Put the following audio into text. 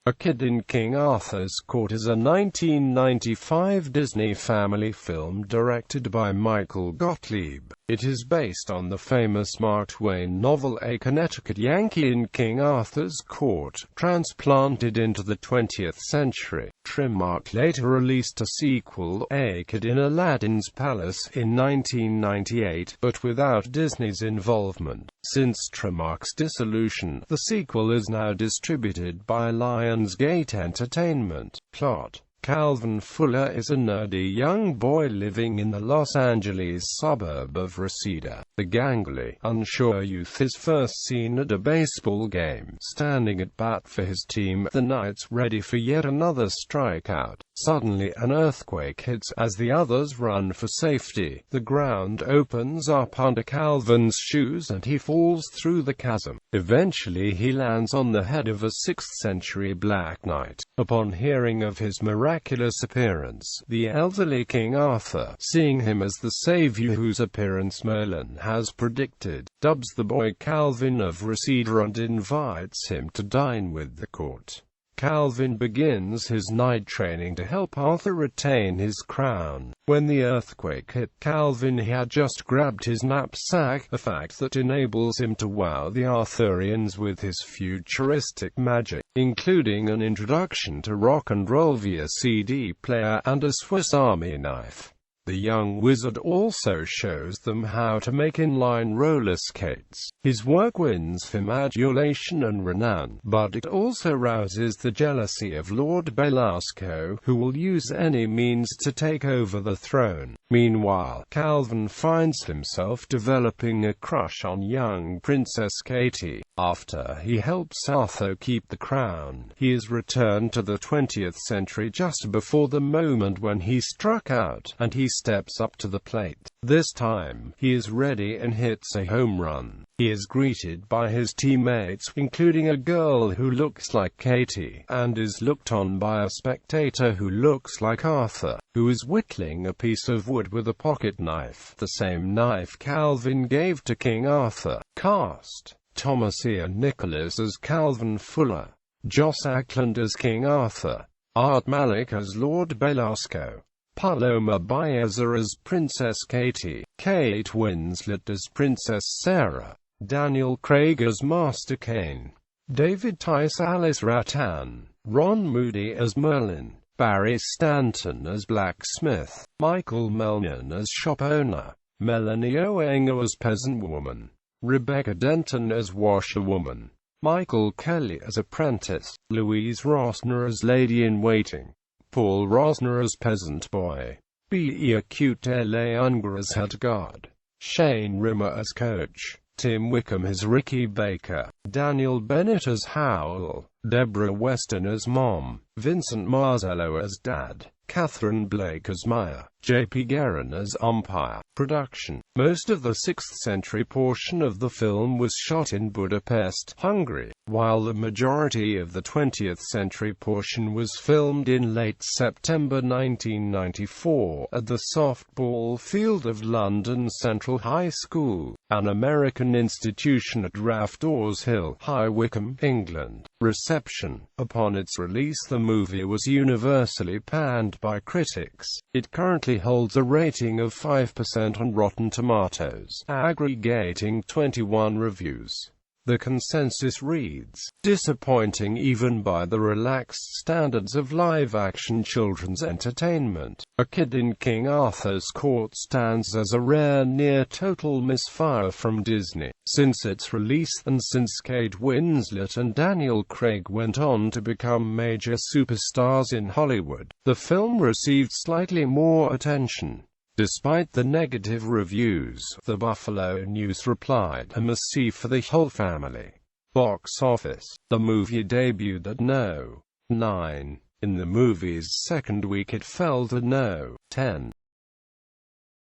A Kid in King Arthur's Court is a 1995 Disney family film directed by Michael Gottlieb. It is based on the famous Mark Twain novel A Connecticut Yankee in King Arthur's Court, transplanted into the 20th century. Trimark later released a sequel, A Kid in Aladdin's Palace, in 1998, but without Disney's involvement. Since Trimark's dissolution, the sequel is now distributed by Lionsgate Entertainment. Plot: Calvin Fuller is a nerdy young boy living in the Los Angeles suburb of Reseda. The gangly, unsure youth is first seen at a baseball game, standing at bat for his team. The Knights ready for yet another strikeout. Suddenly an earthquake hits as the others run for safety. The ground opens up under Calvin's shoes and he falls through the chasm. Eventually he lands on the head of a 6th-century Black Knight. Upon hearing of his miraculous appearance, the elderly King Arthur, seeing him as the savior whose appearance Merlin has predicted, dubs the boy Calvin of Reseda and invites him to dine with the court. Calvin begins his knight training to help Arthur retain his crown. When the earthquake hit Calvin, he had just grabbed his knapsack, a fact that enables him to wow the Arthurians with his futuristic magic, including an introduction to rock and roll via CD player and a Swiss Army knife. The young wizard also shows them how to make inline roller skates. His work wins him adulation and renown, but it also rouses the jealousy of Lord Belasco, who will use any means to take over the throne. Meanwhile, Calvin finds himself developing a crush on young Princess Katie. After he helps Arthur keep the crown, he is returned to the 20th century just before the moment when he struck out, and he steps up to the plate. This time, he is ready and hits a home run. He is greeted by his teammates, including a girl who looks like Katie, and is looked on by a spectator who looks like Arthur, who is whittling a piece of wood with a pocket knife, the same knife Calvin gave to King Arthur. Cast: Thomas Ian Nicholas as Calvin Fuller, Joss Ackland as King Arthur, Art Malik as Lord Belasco, Paloma Baeza as Princess Katie, Kate Winslet as Princess Sarah, Daniel Craig as Master Kane, David Tice Alice Rattan, Ron Moody as Merlin, Barry Stanton as Blacksmith, Michael Melnion as Shop Owner, Melanie Oengo as Peasant Woman, Rebecca Denton as Washerwoman, Michael Kelly as Apprentice, Louise Rosner as Lady-in-Waiting, Paul Rosner as Peasant Boy, B. Acute L.A. Unger as Head Guard, Shane Rimmer as Coach, Tim Wickham as Ricky Baker, Daniel Bennett as Howl, Deborah Weston as Mom, Vincent Marzello as Dad, Catherine Blake as Maya, J.P. Guerin as Umpire. Production: most of the 6th-century portion of the film was shot in Budapest, Hungary, while the majority of the 20th-century portion was filmed in late September 1994, at the softball field of London Central High School, an American institution at Raftors Hill, High Wycombe, England. Reception: upon its release the movie was universally panned by critics. It currently holds a rating of 5% on Rotten Tomatoes, aggregating 21 reviews. The consensus reads, "Disappointing even by the relaxed standards of live-action children's entertainment. A Kid in King Arthur's Court stands as a rare near-total misfire from Disney. Since its release, and since Kate Winslet and Daniel Craig went on to become major superstars in Hollywood, the film received slightly more attention." Despite the negative reviews, the Buffalo News replied, "A must-see for the whole family." Box office: the movie debuted at No. 9. In the movie's second week it fell to No. 10.